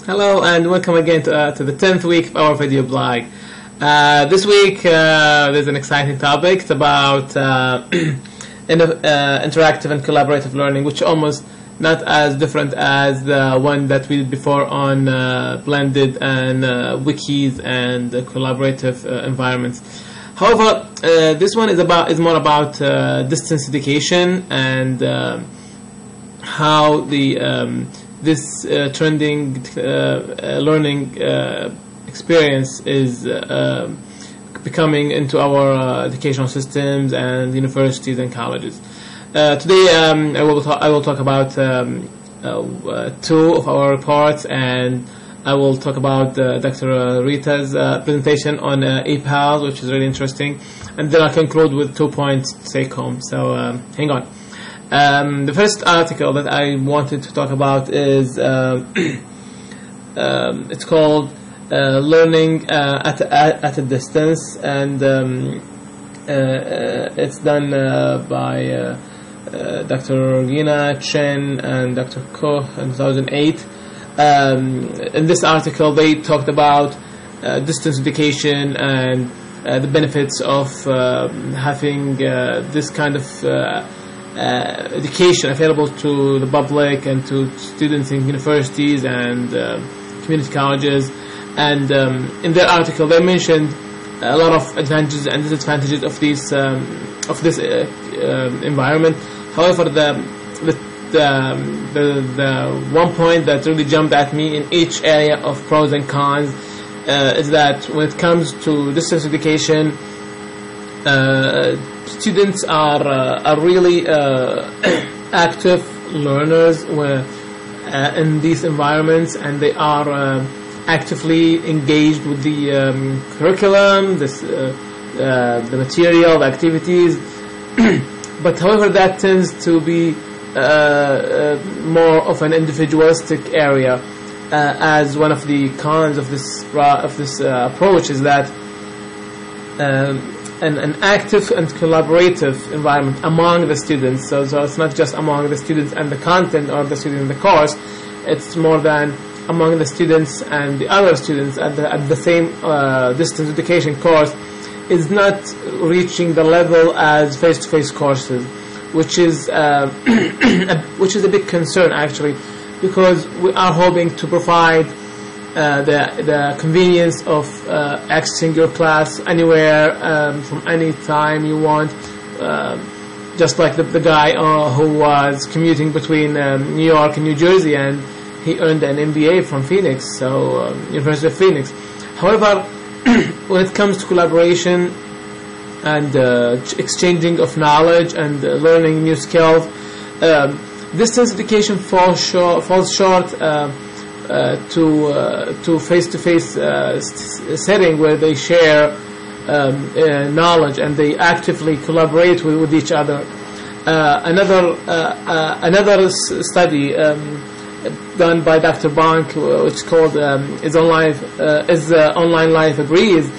Hello and welcome again to the 10th week of our video blog. This week there's an exciting topic. It's about interactive and collaborative learning, which is almost not as different as the one that we did before on blended and wikis and collaborative environments. However, this one is more about distance education and how this trending learning experience is becoming into our educational systems and universities and colleges. Today I will talk about two of our reports, and I will talk about Dr. Rita's presentation on EPAL, which is really interesting, and then I'll conclude with 2 points to take home. So hang on. The first article that I wanted to talk about is it's called Learning at a Distance, and it's done by Dr. Lina Chen and Dr. Koh in 2008. In this article, they talked about distance education and the benefits of having this kind of education available to the public and to students in universities and community colleges. And in their article, they mentioned a lot of advantages and disadvantages of this environment. However, the one point that really jumped at me in each area of pros and cons is that when it comes to distance education, students are really active learners in these environments, and they are actively engaged with the curriculum, the material, the activities. But however, that tends to be more of an individualistic area, as one of the cons of this approach is that an active and collaborative environment among the students. So it's not just among the students and the content or the student in the course. It's more than among the students and the other students at the same distance education course is not reaching the level as face-to-face courses, which is a big concern actually, because we are hoping to provide the convenience of accessing your class anywhere, from any time you want, just like the guy who was commuting between New York and New Jersey, and he earned an MBA from Phoenix, so University of Phoenix. However, when it comes to collaboration and exchanging of knowledge and learning new skills, distance education falls short to face-to-face setting where they share knowledge and they actively collaborate with each other. Another study done by Dr. Bank, which is called is Online Life Agrees.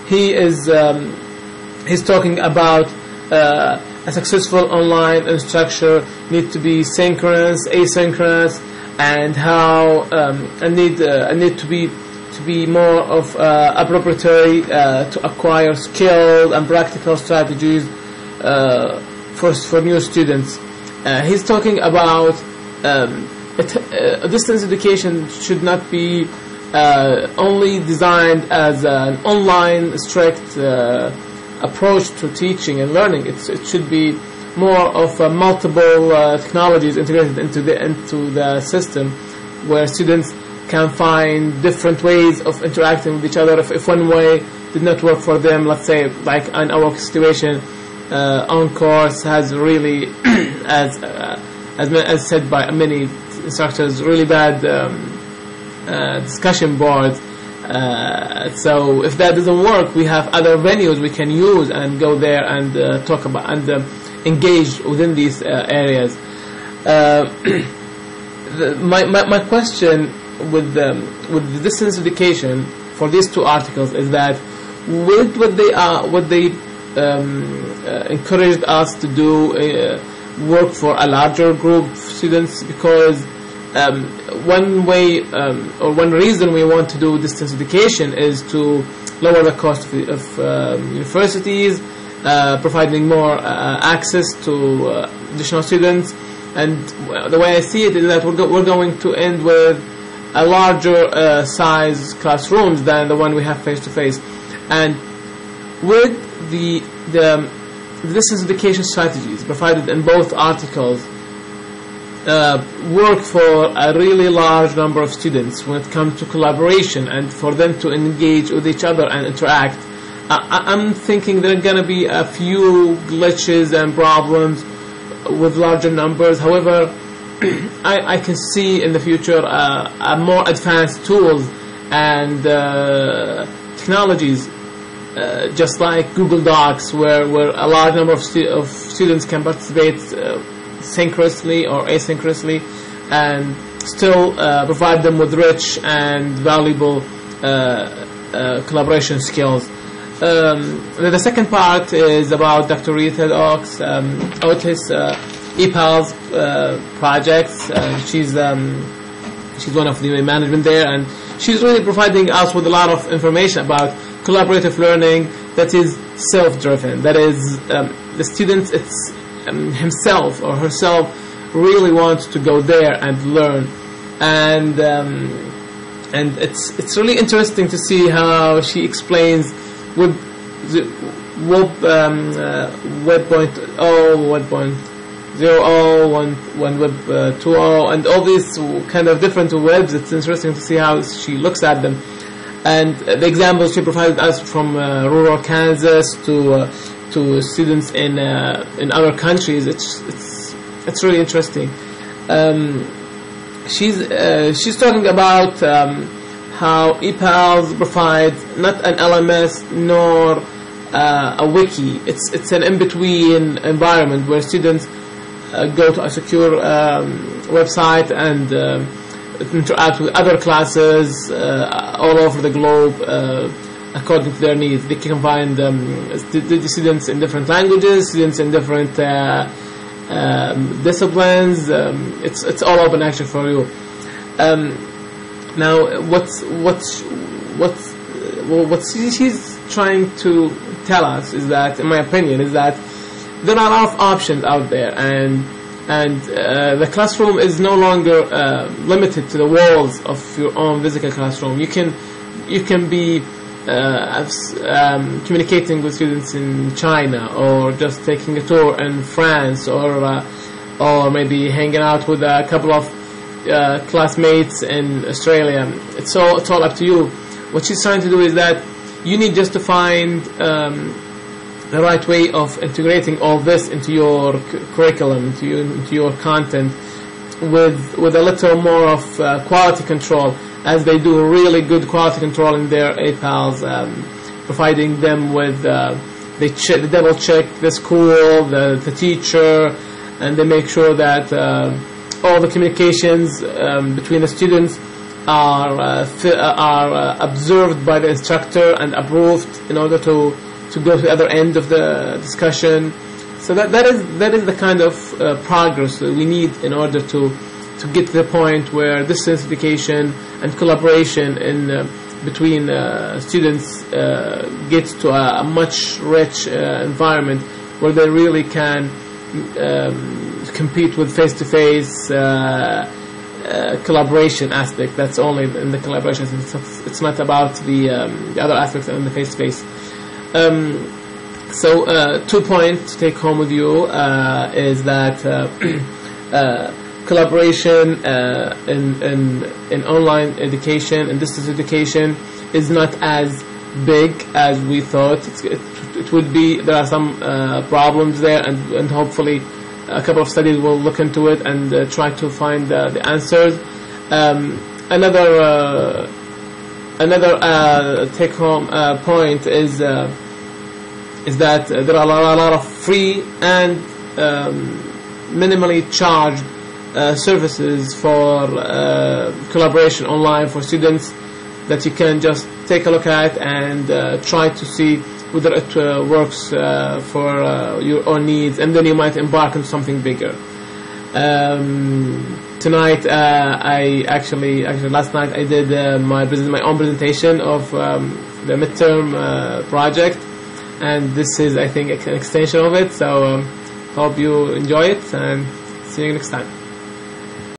He's talking about a successful online instructure need to be synchronous, asynchronous, and how I need to be more of a preparatory to acquire skills and practical strategies for new students. He's talking about distance education should not be only designed as an online strict approach to teaching and learning. It should be more of multiple technologies integrated into the system, where students can find different ways of interacting with each other. If one way did not work for them, let's say like in our situation, on course has really as said by many instructors, really bad discussion boards. So if that doesn't work, we have other venues we can use and go there and talk about and engage within these areas. My question with the distance education for these two articles is that what they encouraged us to do work for a larger group of students, because one way or one reason we want to do distance education is to lower the cost of universities, providing more access to additional students. And the way I see it is that we're going to end with a larger size classrooms than the one we have face to face. And with the distance education strategies provided in both articles, work for a really large number of students when it comes to collaboration and for them to engage with each other and interact. I'm thinking there are going to be a few glitches and problems with larger numbers. However, I can see in the future a more advanced tools and technologies, just like Google Docs, where a large number of students can participate synchronously or asynchronously, and still provide them with rich and valuable collaboration skills. The second part is about Dr. Rita Oak's Otis EPALS projects. She's one of the management there, and she's really providing us with a lot of information about collaborative learning that is self-driven. That is, the student himself or herself really wants to go there and learn, and it's really interesting to see how she explains with the Web 1.0, Web 2.0, and all these kind of different webs. It's interesting to see how she looks at them, and the examples she provided us from rural Kansas to students in other countries. It's really interesting. She's talking about how EPALS provide not an LMS nor a wiki. It's an in-between environment where students go to a secure website and interact with other classes all over the globe according to their needs. They can find the students in different languages, students in different disciplines. It's all open actually for you. Now, what she's trying to tell us is that, in my opinion, is that there are a lot of options out there, and the classroom is no longer limited to the walls of your own physical classroom. You can be communicating with students in China, or just taking a tour in France, or maybe hanging out with a couple of classmates in Australia. It's all up to you. What she's trying to do is that you need just to find the right way of integrating all this into your curriculum, into your content, with a little more of quality control, as they do really good quality control in their EPALS, providing them with they double check the school, the teacher, and they make sure that all the communications between the students are observed by the instructor and approved in order to go to the other end of the discussion. So that is the kind of progress that we need in order to get to the point where distance education and collaboration between students gets to a much rich environment where they really can compete with face-to-face collaboration aspect. That's only in the collaboration. It's not about the other aspects in the face-to-face. So 2 points to take home with you is that collaboration in online education and distance education is not as big as we thought. It would be. There are some problems there, and hopefully a couple of studies will look into it and try to find the answers. Another take-home point is that there are a lot of free and minimally charged services for collaboration online for students that you can just take a look at and try to see whether it works for your own needs, and then you might embark on something bigger. tonight I actually last night I did my own presentation of the midterm project, and this is, I think, an extension of it. So hope you enjoy it, and see you next time.